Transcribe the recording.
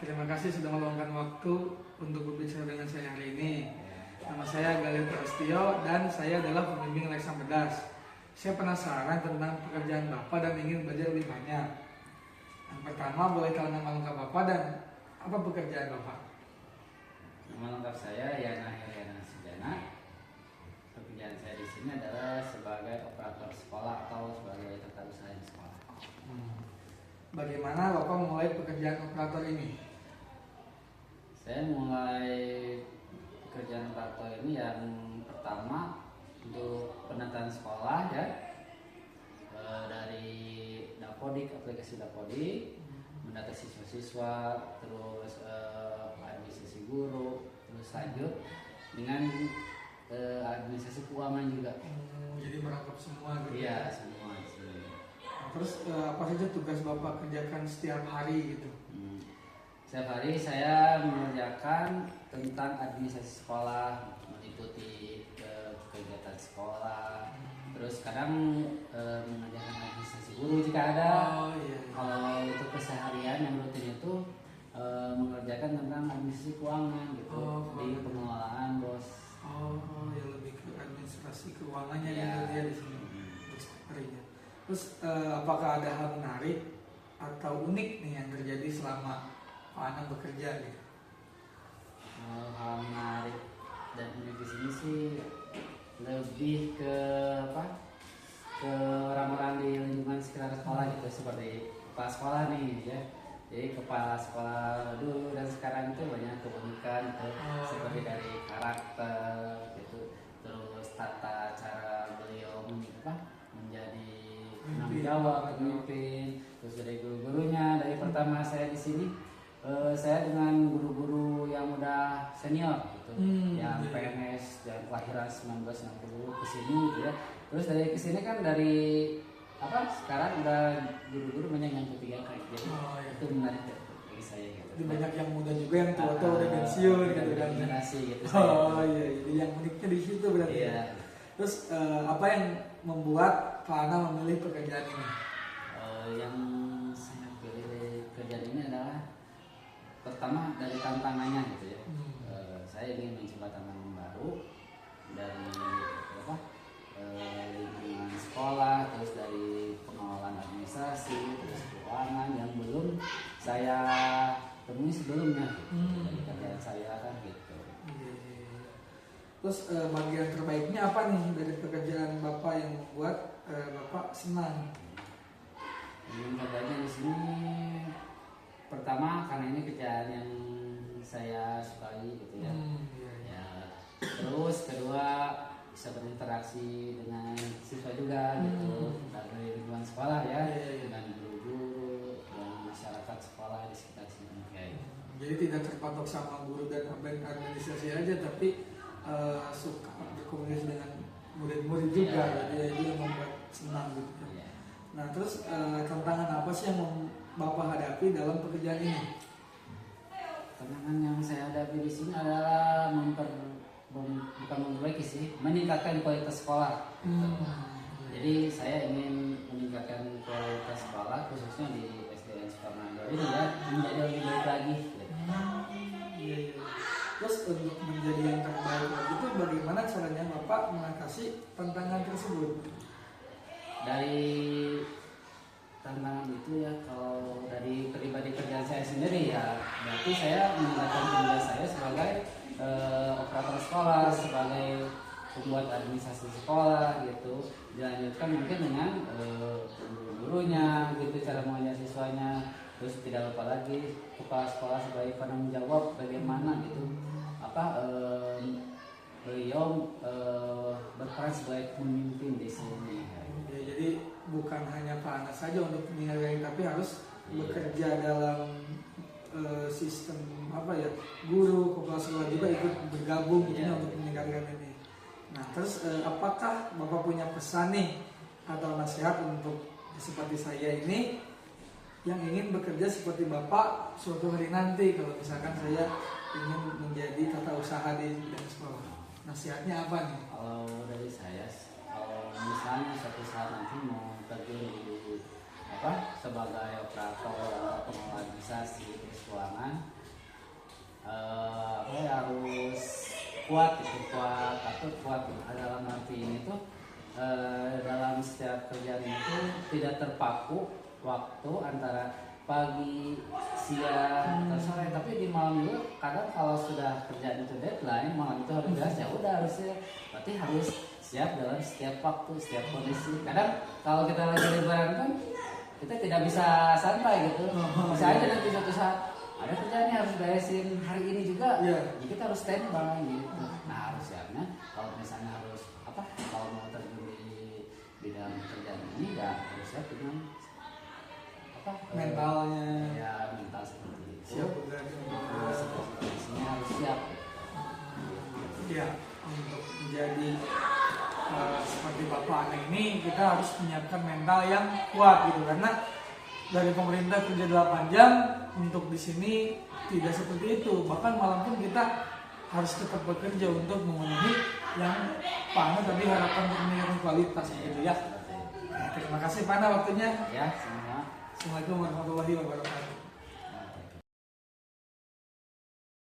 Terima kasih sudah meluangkan waktu untuk berbicara dengan saya hari ini. Nama saya Galih Prastio dan saya adalah pembimbing les Sampedas. Saya penasaran tentang pekerjaan Bapak dan ingin belajar lebih banyak. Yang pertama, boleh tahu nama lengkap Bapak dan apa pekerjaan Bapak? Nama lengkap saya Yana Heriana Sujana. Pekerjaan saya di sini adalah sebagai operator sekolah atau sebagai tata usaha di sekolah. Bagaimana Bapak mulai pekerjaan operator ini? Saya mulai pekerjaan operator ini yang pertama untuk penataan sekolah ya, dari Dapodik, aplikasi Dapodik, mendata siswa-siswa, terus administrasi guru, terus lanjut dengan administrasi keuangan juga. Jadi merangkap semua gitu. Iya, semua di sini. Terus apa saja tugas Bapak kerjakan setiap hari gitu? Setiap hari saya mengerjakan tentang administrasi sekolah, meliputi kegiatan sekolah, terus kadang mengerjakan administrasi guru jika ada. Iya. Kalau untuk keseharian yang rutin itu mengerjakan tentang administrasi keuangan gitu, di pengelolaan bos. Ya lebih ke administrasi keuangannya Ya. ya di sini untuk setiap harinya. Terus apakah ada hal menarik atau unik nih yang terjadi selama Pak Anang bekerja gitu? Hal menarik dan unik di sini sih lebih ke ke orang-orang di lingkungan sekitar sekolah gitu, seperti kepala sekolah nih ya. Jadi kepala sekolah dulu dan sekarang itu banyak keunikan gitu, seperti dari karakter gitu, terus tata cara beliau menjadi penanggung jawab, pemimpin, terus dari guru-gurunya. Dari pertama saya di sini, saya dengan guru-guru yang udah senior gitu, yang PNS dan kelahiran 1960 ke sini gitu ya. Terus dari kesini kan dari sekarang udah guru-guru banyak yang ketiga kayak gitu. Itu menarik bagi saya gitu. Jadi banyak yang muda juga yang tua-tua udah pensiun gitu kan. Generasi gitu. Iya, jadi yang uniknya di situ berarti. Iya. Terus apa yang membuat Pak Anang memilih pekerjaan ini? Yang saya pilih dari pekerjaan ini adalah pertama dari tantangannya gitu ya. Saya ingin mencoba tantangan baru dari lingkungan sekolah, terus dari pengelolaan administrasi, terus keuangan yang belum saya temui sebelumnya gitu, dari kerjaan saya kan gitu. Terus bagian terbaiknya apa nih dari pekerjaan Bapak yang membuat Bapak senang? Yang terbaiknya di sini pertama karena ini kerjaan yang saya sukai gitu ya. Ya. Terus kedua bisa berinteraksi dengan siswa juga gitu, dari lingkungan sekolah ya, dengan guru-guru dan masyarakat sekolah di sekitar sini kayak gitu. Jadi tidak terpatok sama guru dan administrasi aja, tapi suka berkomunikasi dengan murid-murid juga, jadi itu yang membuat senang gitu. Nah terus tantangan apa sih yang Bapak hadapi dalam pekerjaan ini? Tantangan yang saya hadapi di sini adalah bukan memperbaiki sih, meningkatkan kualitas sekolah. Jadi saya ingin meningkatkan kualitas sekolah khususnya di SDN Sukarnando ini ya, menjadi lebih baik lagi. Iya. Terus untuk menjadi yang terbaik lagi itu bagaimana caranya Bapak mengatasi tantangan tersebut? Dari tantangan itu ya, kalau dari pribadi kerjaan saya sendiri ya, berarti saya meningkatkan kinerja saya sebagai operator sekolah, sebagai pembuat administrasi sekolah gitu. Dilanjutkan mungkin dengan guru-gurunya gitu, cara mengajar siswanya. Terus tidak lupa lagi kepala sekolah sebagai penanggung jawab bagaimana gitu beliau berperan sebagai pemimpin di sini. Ya, jadi bukan hanya Pak Anas saja untuk meningkatkan, tapi harus bekerja dalam sistem guru, kepala sekolah juga ikut bergabung untuk meningkatkan ini. Nah terus apakah Bapak punya pesan nih atau nasihat untuk seperti saya ini yang ingin bekerja seperti Bapak suatu hari nanti, kalau misalkan saya ingin menjadi tata usaha di bidang sekolah, nasihatnya apa nih? Kalau dari saya, kalau misalnya suatu saat nanti mau terjun di sebagai operator atau pengelola organisasi bisnis keuangan harus kuat dalam arti ini tuh dalam setiap kerjaan itu tidak terpaku waktu antara pagi, siang, atau sore, tapi di malam juga kadang kalau sudah kerjaan itu deadline, malam itu harus beres, ya udah harusnya berarti harus siap dalam setiap waktu, setiap kondisi. Kadang kalau kita lagi liburan kan kita tidak bisa santai gitu, bisa aja nanti suatu saat ada kerjaan yang harus beresin hari ini juga, Iya. jadi kita harus standby gitu. Nah harus siapnya kalau misalnya harus kalau mau terjun di bidang pekerjaan ini ya harus siap dengan mentalnya. Ya mental seperti itu. Siap benar. Situasinya harus siap. Ya, untuk menjadi seperti Bapak Ane ini kita harus menyiapkan mental yang kuat gitu, karena dari pemerintah kerja 8 jam, untuk di sini tidak seperti itu. Bahkan malam pun kita harus tetap bekerja untuk memenuhi yang Pak Ane tadi harapkan untuk meningkatkan kualitas gitu ya. Terima kasih Pak Ane waktunya. Ya semua. Assalamualaikum warahmatullahi wabarakatuh.